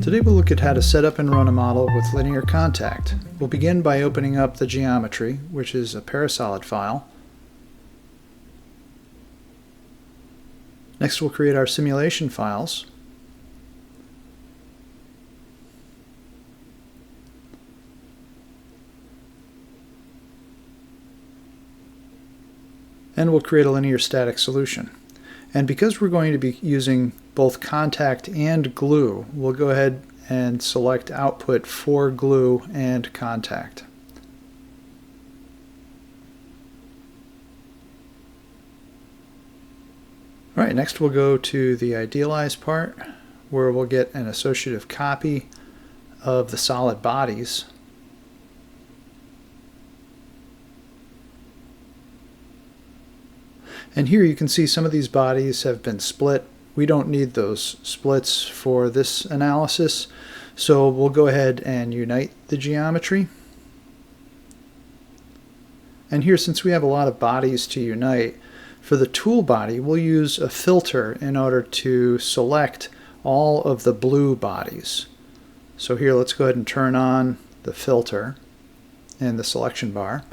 Today we'll look at how to set up and run a model with linear contact. We'll begin by opening up the geometry, which is a parasolid file. Next we'll create our simulation files. And we'll create a linear static solution. And because we're going to be using both contact and glue, we'll go ahead and select output for glue and contact. Alright, next we'll go to the idealize part, where we'll get an associative copy of the solid bodies. And here you can see some of these bodies have been split. We don't need those splits for this analysis, so we'll go ahead and unite the geometry. And here, since we have a lot of bodies to unite, for the tool body we'll use a filter in order to select all of the blue bodies. So here, let's go ahead and turn on the filter in the selection bar,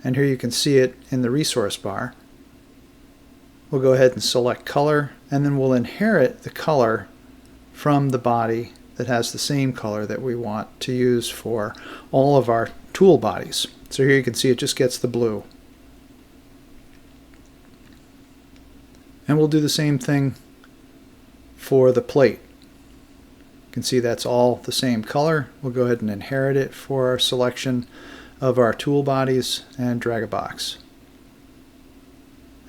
and here you can see it in the resource bar. We'll go ahead and select color, and then we'll inherit the color from the body that has the same color that we want to use for all of our tool bodies. So here you can see it just gets the blue. And we'll do the same thing for the plate. You can see that's all the same color. We'll go ahead and inherit it for our selection of our tool bodies and drag a box.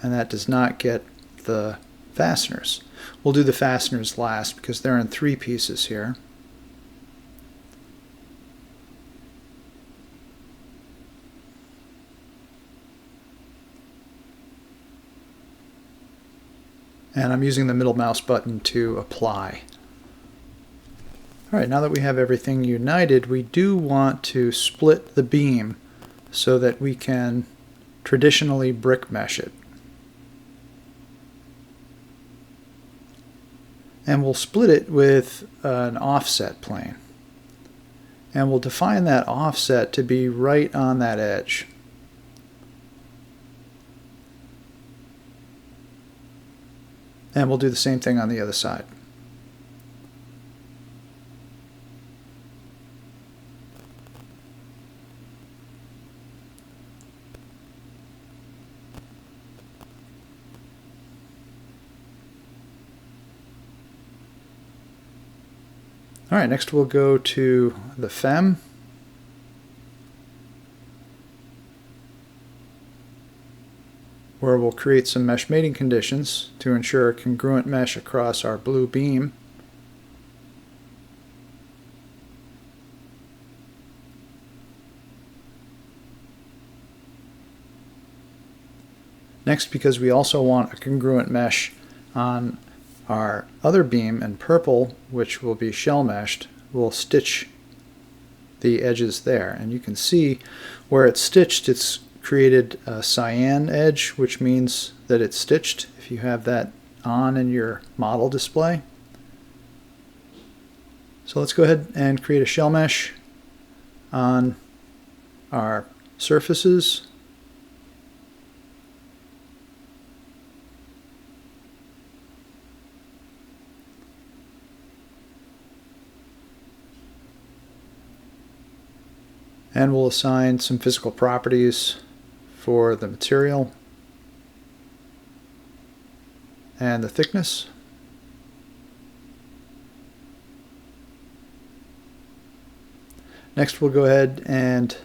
And that does not get the fasteners. We'll do the fasteners last because they're in 3 pieces here. And I'm using the middle mouse button to apply. Alright, now that we have everything united, we do want to split the beam so that we can traditionally brick mesh it. And we'll split it with an offset plane. And we'll define that offset to be right on that edge. And we'll do the same thing on the other side. Alright, next we'll go to the FEM. Where we'll create some mesh mating conditions to ensure a congruent mesh across our blue beam. Next, because we also want a congruent mesh on our other beam in purple, which will be shell meshed, we'll stitch the edges there. And you can see where it's stitched, it's created a cyan edge, which means that it's stitched if you have that on in your model display. So let's go ahead and create a shell mesh on our surfaces. And we'll assign some physical properties for the material and the thickness. Next we'll go ahead and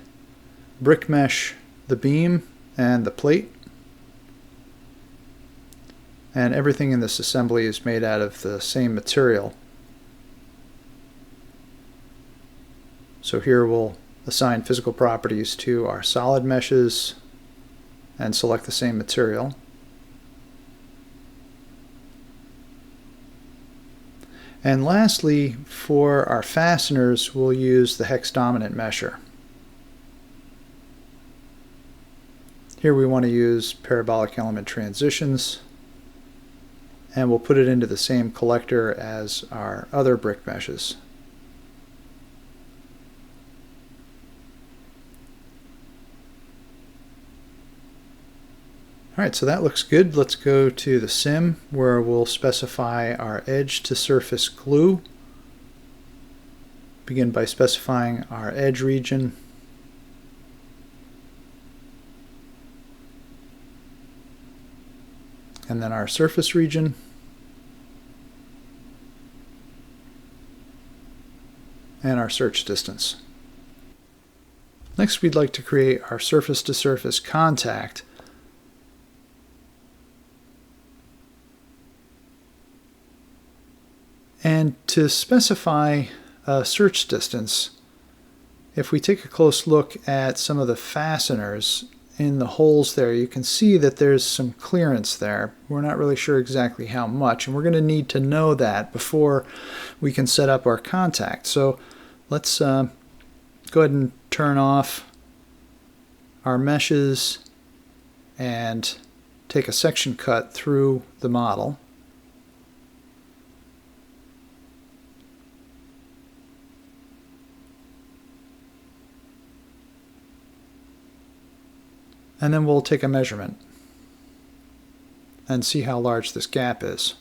brick mesh the beam and the plate. And everything in this assembly is made out of the same material. So here we'll assign physical properties to our solid meshes and select the same material. And lastly, for our fasteners, we'll use the Hex Dominant Mesher. Here we want to use parabolic element transitions, and we'll put it into the same collector as our other brick meshes. Alright, so that looks good. Let's go to the sim where we'll specify our edge to surface glue. Begin by specifying our edge region. And then our surface region. And our search distance. Next, we'd like to create our surface-to-surface contact. And to specify a search distance, if we take a close look at some of the fasteners in the holes there, you can see that there's some clearance there. We're not really sure exactly how much, and we're going to need to know that before we can set up our contact. So let's go ahead and turn off our meshes and take a section cut through the model. And then we'll take a measurement and see how large this gap is.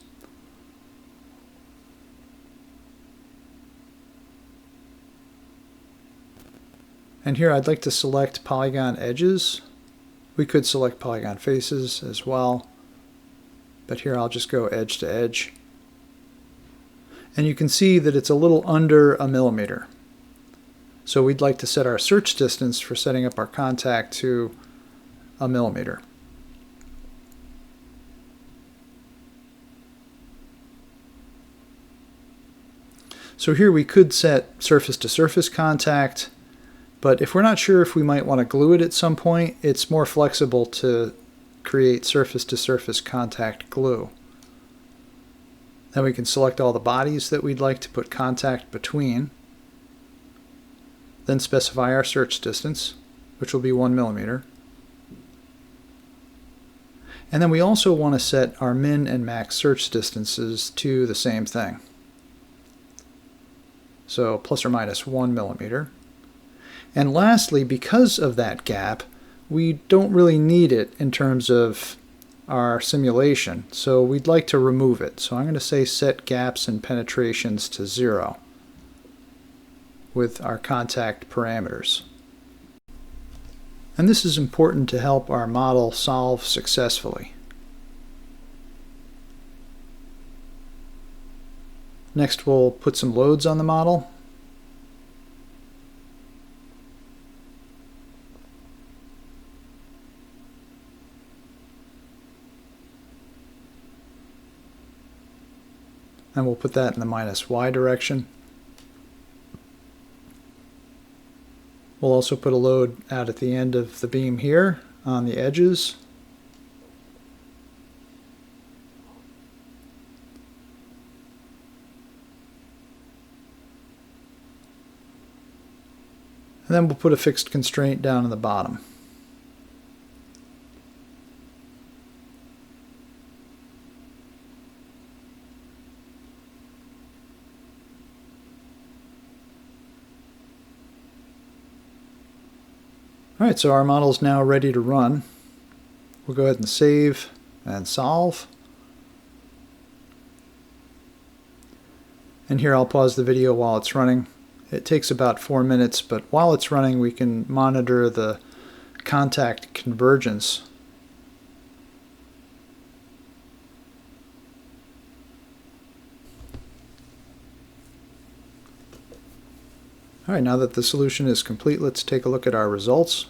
And here I'd like to select polygon edges. We could select polygon faces as well, but here I'll just go edge to edge. And you can see that it's a little under a millimeter. So we'd like to set our search distance for setting up our contact to a millimeter. So here we could set surface to surface contact, but if we're not sure if we might want to glue it at some point, it's more flexible to create surface to surface contact glue. Then we can select all the bodies that we'd like to put contact between, then specify our search distance, which will be 1 millimeter. And then we also want to set our min and max search distances to the same thing. So plus or minus 1 millimeter. And lastly, because of that gap, we don't really need it in terms of our simulation. So we'd like to remove it. So I'm going to say set gaps and penetrations to 0 with our contact parameters. And this is important to help our model solve successfully. Next, we'll put some loads on the model. And we'll put that in the minus y direction. We'll also put a load out at the end of the beam here on the edges. And then we'll put a fixed constraint down in the bottom. Alright, so our model is now ready to run. We'll go ahead and save and solve. And here I'll pause the video while it's running. It takes about 4 minutes, but while it's running we can monitor the contact convergence. Alright, now that the solution is complete, let's take a look at our results.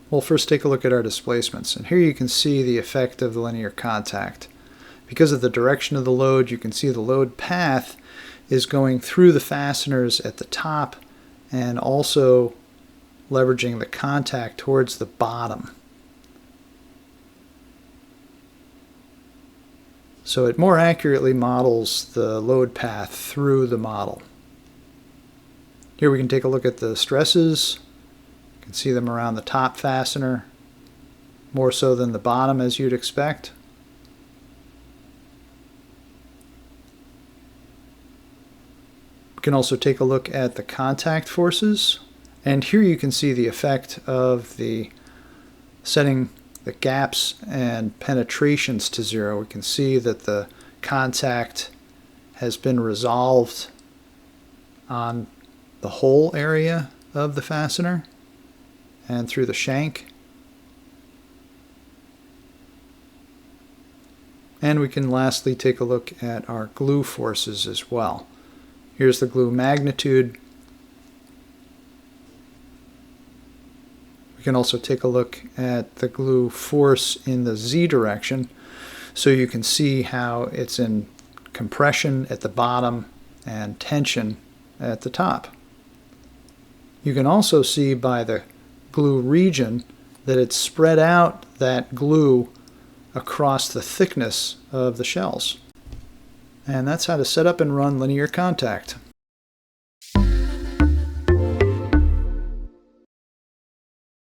We'll first take a look at our displacements, and here you can see the effect of the linear contact. Because of the direction of the load, you can see the load path is going through the fasteners at the top and also leveraging the contact towards the bottom. So it more accurately models the load path through the model. Here we can take a look at the stresses. You can see them around the top fastener, more so than the bottom as you'd expect. can also take a look at the contact forces, and here you can see the effect of the setting the gaps and penetrations to 0. We can see that the contact has been resolved on the whole area of the fastener and through the shank. And we can lastly take a look at our glue forces as well. Here's the glue magnitude. We can also take a look at the glue force in the Z direction, so you can see how it's in compression at the bottom and tension at the top. You can also see by the glue region that it's spread out that glue across the thickness of the shells. And that's how to set up and run linear contact.